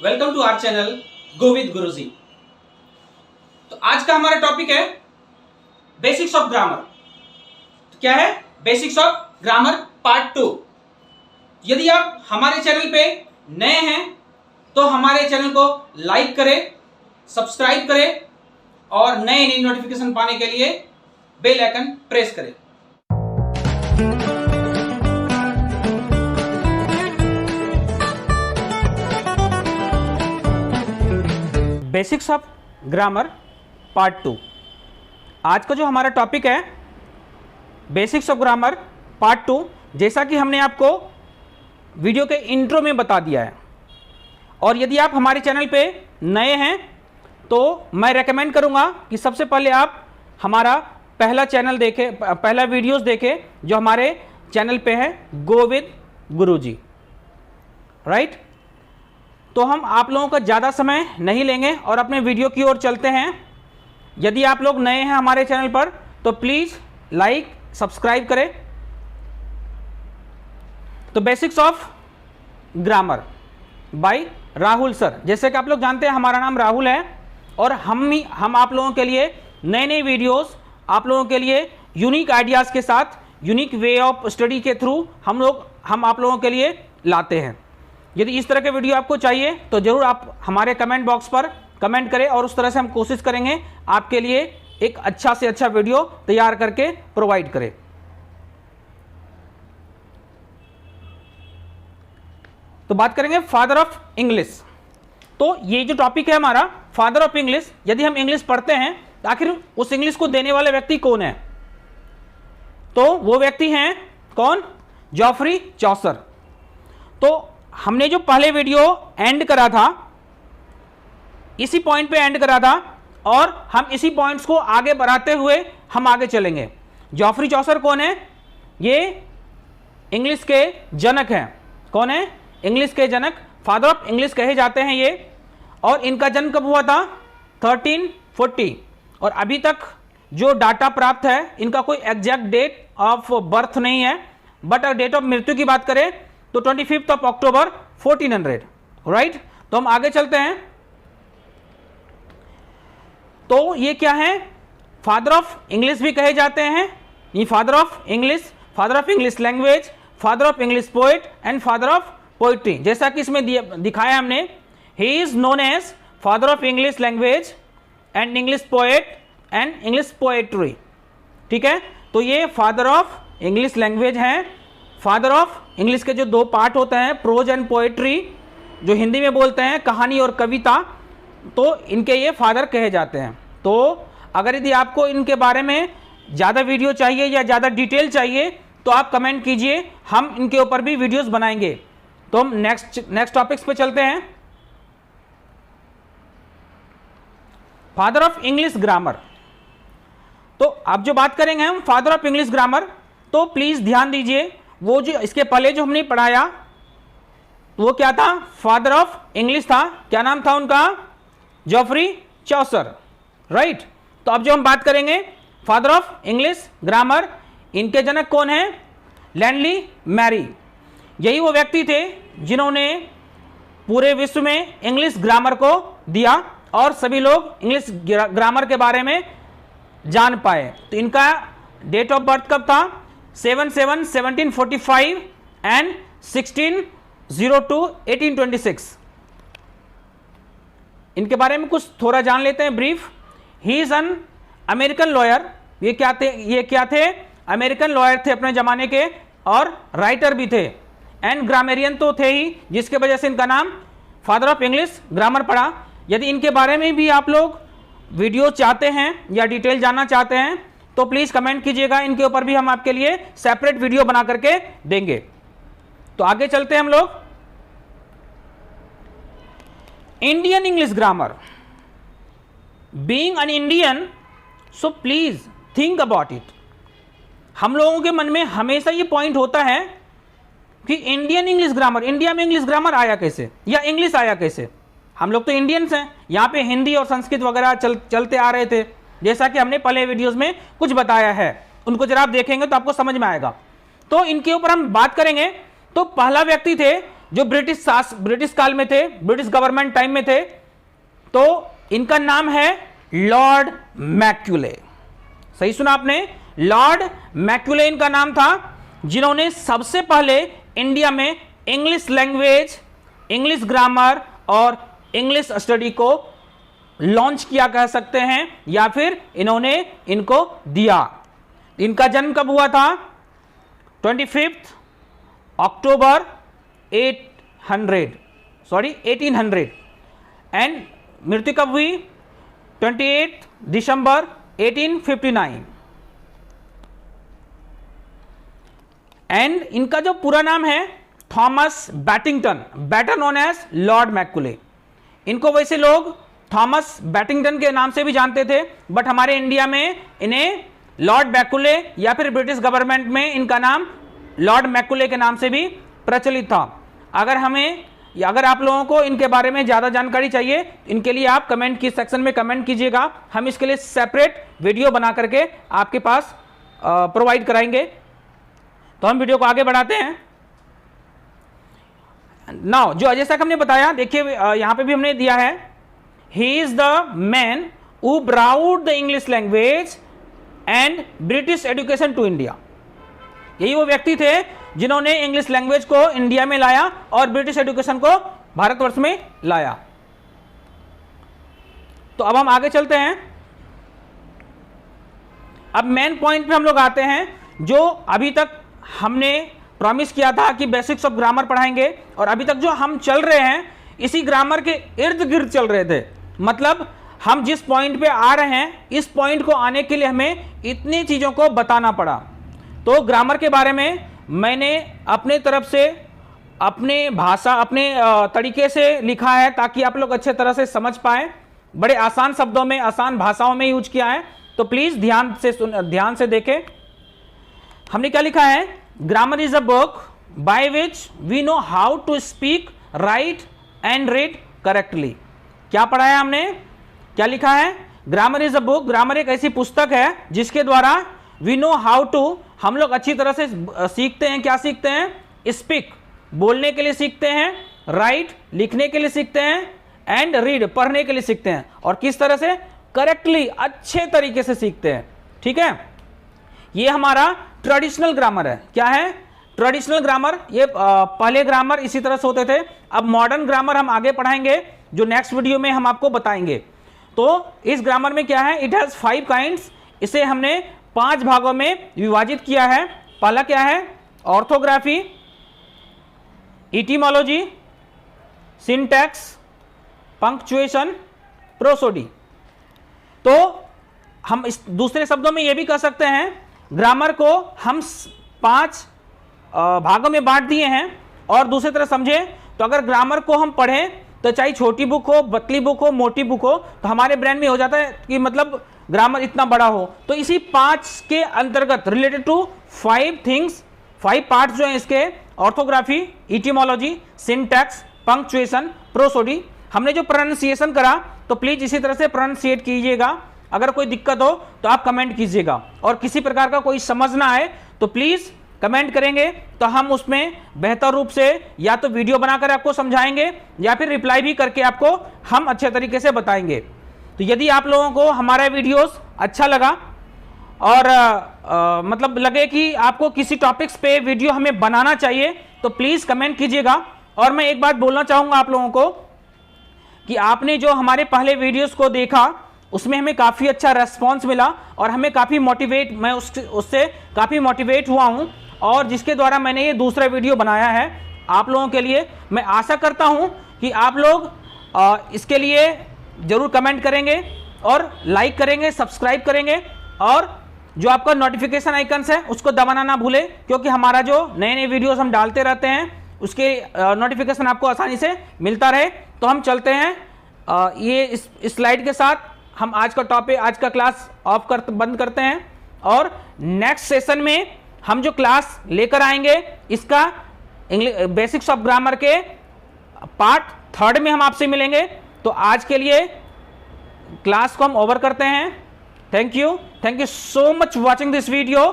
Welcome to our channel go with Guruji. तो आज का हमारा टॉपिक है बेसिक्स ऑफ ग्रामर। तो क्या है? Basics of grammar part 2। यदि आप हमारे चैनल पे नए हैं तो हमारे चैनल को लाइक करें, सब्सक्राइब करें और नए नए नोटिफिकेशन पाने के लिए बेल आइकन प्रेस करें। Basics of grammar part 2। आज का जो हमारा टॉपिक है बेसिक्स ऑफ ग्रामर पार्ट 2, जैसा कि हमने आपको वीडियो के इंट्रो में बता दिया है। और यदि आप हमारे चैनल पे नए हैं तो मैं रेकमेंड करूंगा कि सबसे पहले आप हमारा पहला चैनल देखें, पहला वीडियोस देखें जो हमारे चैनल पे है गो विद गुरुजी। राइट, तो हम आप लोगों का ज़्यादा समय नहीं लेंगे और अपने वीडियो की ओर चलते हैं। यदि आप लोग नए हैं हमारे चैनल पर तो प्लीज़ लाइक सब्सक्राइब करें। तो basics of grammar bye Rahul sir. जैसे कि आप लोग जानते हैं हमारा नाम राहुल है और हम आप लोगों के लिए नए नए वीडियोस, आप लोगों के लिए यूनिक आइडियाज़ के साथ, यूनिक वे ऑफ स्टडी के थ्रू हम आप लोगों के लिए लाते हैं। यदि इस तरह के वीडियो आपको चाहिए तो ज़रूर आप हमारे कमेंट बॉक्स पर कमेंट करें और उस तरह से हम कोशिश करेंगे आपके लिए एक अच्छा से अच्छा वीडियो तैयार करके प्रोवाइड करें। तो बात करेंगे फादर ऑफ इंग्लिश। तो ये जो टॉपिक है हमारा फादर ऑफ इंग्लिश, यदि हम इंग्लिश पढ़ते हैं तो आखिर उस इंग्लिश को देने वाले व्यक्ति कौन है? तो वो व्यक्ति हैं कौन? जॉफ्री चौसर। तो हमने जो पहले वीडियो एंड करा था इसी पॉइंट पे एंड करा था और हम इसी पॉइंट्स को आगे बढ़ाते हुए हम आगे चलेंगे। जॉफ्री चौसर कौन है? ये इंग्लिश के जनक हैं। कौन है? इंग्लिश के जनक, फादर ऑफ इंग्लिश कहे जाते हैं ये। और इनका जन्म कब हुआ था? 1340। और अभी तक जो डाटा प्राप्त है इनका कोई एग्जैक्ट डेट ऑफ बर्थ नहीं है, बट अगर डेट ऑफ मृत्यु की बात करें तो 25 अक्टूबर 1400। राइट, तो हम आगे चलते हैं। तो ये क्या है? फादर ऑफ इंग्लिश भी कहे जाते हैं। ये father of English, father of English language, father of English poet and father of poetry. जैसा कि इसमें दिखाया हमने, he is known as father of English language and English poet and English poetry. ठीक है, तो ये फादर ऑफ इंग्लिश लैंग्वेज हैं। फादर ऑफ इंग्लिश के जो दो पार्ट होते हैं, प्रोज एंड पोएट्री, जो हिंदी में बोलते हैं कहानी और कविता, तो इनके ये फादर कहे जाते हैं। तो अगर यदि आपको इनके बारे में ज़्यादा वीडियो चाहिए या ज़्यादा डिटेल चाहिए तो आप कमेंट कीजिए, हम इनके ऊपर भी वीडियोस बनाएंगे। तो हम नेक्स्ट टॉपिक्स पे चलते हैं। Father of English grammar. तो अब जो बात करेंगे हम फादर ऑफ इंग्लिश ग्रामर, तो प्लीज़ ध्यान दीजिए, वो जो इसके पहले जो हमने पढ़ाया वो क्या था? फादर ऑफ इंग्लिश था। क्या नाम था उनका? जॉफ्री चौसर। राइट, तो अब जो हम बात करेंगे फादर ऑफ इंग्लिश ग्रामर, इनके जनक कौन है? लैंडली मैरी। यही वो व्यक्ति थे जिन्होंने पूरे विश्व में इंग्लिश ग्रामर को दिया और सभी लोग इंग्लिश ग्रामर के बारे में जान पाए। तो इनका डेट ऑफ बर्थ कब था? 7/7/1745 एंड 16/02/1826। इनके बारे में कुछ थोड़ा जान लेते हैं brief. He is an American lawyer. ये क्या थे? अमेरिकन लॉयर थे अपने जमाने के और राइटर भी थे एंड ग्रामेरियन तो थे ही, जिसके वजह से इनका नाम फादर ऑफ इंग्लिश ग्रामर पड़ा। यदि इनके बारे में भी आप लोग वीडियो चाहते हैं या डिटेल जानना चाहते हैं तो प्लीज़ कमेंट कीजिएगा, इनके ऊपर भी हम आपके लिए सेपरेट वीडियो बना करके देंगे। तो आगे चलते हैं हम लोग। Indian English grammar. Being an Indian, so please think about it. हम लोगों के मन में हमेशा ये पॉइंट होता है कि इंडियन इंग्लिश ग्रामर, इंडिया में इंग्लिश ग्रामर आया कैसे या इंग्लिश आया कैसे? हम लोग तो इंडियंस हैं, यहाँ पे हिंदी और संस्कृत वगैरह चलते आ रहे थे, जैसा कि हमने पहले वीडियोस में कुछ बताया है। उनको जरा आप देखेंगे तो आपको समझ में आएगा। तो इनके ऊपर हम बात करेंगे। तो पहला व्यक्ति थे जो ब्रिटिश काल में थे, ब्रिटिश गवर्नमेंट टाइम में थे, तो इनका नाम है लॉर्ड मैक्यूले। सही सुना आपने, लॉर्ड मैक्यूले इनका नाम था, जिन्होंने सबसे पहले इंडिया में इंग्लिश लैंग्वेज, इंग्लिश ग्रामर और इंग्लिश स्टडी को लॉन्च किया कह सकते हैं, या फिर इन्होंने इनको दिया। इनका जन्म कब हुआ था? 25 अक्टूबर 1800 एंड मृत्यु कब हुई? 28 दिसंबर 1859। एंड इनका जो पूरा नाम है Thomas Babington, better known as Lord Macaulay. इनको वैसे लोग थॉमस बैटिंगटन के नाम से भी जानते थे, बट हमारे इंडिया में इन्हें लॉर्ड मैक्यूले या फिर ब्रिटिश गवर्नमेंट में इनका नाम लॉर्ड मैक्यूले के नाम से भी प्रचलित था। अगर आप लोगों को इनके बारे में ज़्यादा जानकारी चाहिए, इनके लिए आप कमेंट की सेक्शन में कमेंट कीजिएगा, हम इसके लिए सेपरेट वीडियो बना करके आपके पास प्रोवाइड कराएंगे। तो हम वीडियो को आगे बढ़ाते हैं। नाउ जो जैसा कि हमने बताया, देखिए यहां पे भी हमने दिया है, he is the man who brought the English language and British education to India. यही वो व्यक्ति थे जिन्होंने इंग्लिश लैंग्वेज को इंडिया में लाया और ब्रिटिश एजुकेशन को भारतवर्ष में लाया। तो अब हम आगे चलते हैं। अब मेन पॉइंट पे हम लोग आते हैं, जो अभी तक हमने प्रॉमिस किया था कि बेसिक्स ऑफ ग्रामर पढ़ाएंगे, और अभी तक जो हम चल रहे हैं इसी ग्रामर के इर्द गिर्द चल रहे थे। मतलब हम जिस पॉइंट पे आ रहे हैं, इस पॉइंट को आने के लिए हमें इतनी चीज़ों को बताना पड़ा। तो ग्रामर के बारे में मैंने अपने तरफ से, अपने भाषा, अपने तरीके से लिखा है, ताकि आप लोग अच्छे तरह से समझ पाएँ। बड़े आसान शब्दों में, आसान भाषाओं में यूज किया है, तो प्लीज़ ध्यान से देखें। हमने क्या लिखा है? Grammar is a book by which we know how to speak, write and read correctly. क्या पढ़ा है हमने? क्या लिखा है? Grammar is a book, grammar एक ऐसी पुस्तक है जिसके द्वारा वी नो हाउ टू, हम लोग अच्छी तरह से सीखते हैं। क्या सीखते हैं? स्पीक, बोलने के लिए सीखते हैं, राइट, लिखने के लिए सीखते हैं, एंड रीड, पढ़ने के लिए सीखते हैं, और किस तरह से? करेक्टली, अच्छे तरीके से सीखते हैं। ठीक है, ये हमारा ट्रेडिशनल ग्रामर है। क्या है? Traditional grammar. ये पहले ग्रामर इसी तरह से होते थे। अब मॉडर्न ग्रामर हम आगे पढ़ाएंगे, जो नेक्स्ट वीडियो में हम आपको बताएंगे। तो इस ग्रामर में क्या है? It has 5 kinds. इसे हमने 5 भागों में विभाजित किया है। पहला क्या है? Orthography, etymology, syntax, punctuation, prosody. तो हम इस दूसरे शब्दों में यह भी कह सकते हैं, ग्रामर को हम 5 भागों में बांट दिए हैं। और दूसरी तरह समझे तो अगर ग्रामर को हम पढ़ें तो चाहे छोटी बुक हो, पतली बुक हो, मोटी बुक हो, तो हमारे ब्रेन में हो जाता है कि मतलब ग्रामर इतना बड़ा हो। तो इसी 5 के अंतर्गत रिलेटेड टू 5 थिंग्स, 5 पार्ट्स जो हैं इसके, orthography, etymology, syntax, punctuation, prosody. हमने जो प्रोनाउंसिएशन करा, तो प्लीज इसी तरह से प्रोनाउंसिएट कीजिएगा। अगर कोई दिक्कत हो तो आप कमेंट कीजिएगा, और किसी प्रकार का कोई समझ ना आए तो प्लीज कमेंट करेंगे, तो हम उसमें बेहतर रूप से या तो वीडियो बनाकर आपको समझाएंगे, या फिर रिप्लाई भी करके आपको हम अच्छे तरीके से बताएंगे। तो यदि आप लोगों को हमारा वीडियोस अच्छा लगा और मतलब लगे कि आपको किसी टॉपिक्स पे वीडियो हमें बनाना चाहिए, तो प्लीज कमेंट कीजिएगा। और मैं एक बात बोलना चाहूँगा आप लोगों को कि आपने जो हमारे पहले वीडियोस को देखा, उसमें हमें काफ़ी अच्छा रेस्पॉन्स मिला, और हमें काफ़ी मोटिवेट, मैं उससे काफ़ी मोटिवेट हुआ हूँ, और जिसके द्वारा मैंने ये दूसरा वीडियो बनाया है आप लोगों के लिए। मैं आशा करता हूँ कि आप लोग इसके लिए ज़रूर कमेंट करेंगे और लाइक करेंगे, सब्सक्राइब करेंगे, और जो आपका नोटिफिकेशन आइकन्स है उसको दबाना ना भूलें, क्योंकि हमारा जो नए नए वीडियोस हम डालते रहते हैं उसके नोटिफिकेशन आपको आसानी से मिलता रहे। तो हम चलते हैं ये इस स्लाइड के साथ हम आज का टॉपिक, आज का क्लास बंद करते हैं, और नेक्स्ट सेशन में हम जो क्लास लेकर आएंगे इसका बेसिक्स ऑफ ग्रामर के पार्ट 3 में हम आपसे मिलेंगे। तो आज के लिए क्लास को हम ओवर करते हैं। Thank you so much watching this video.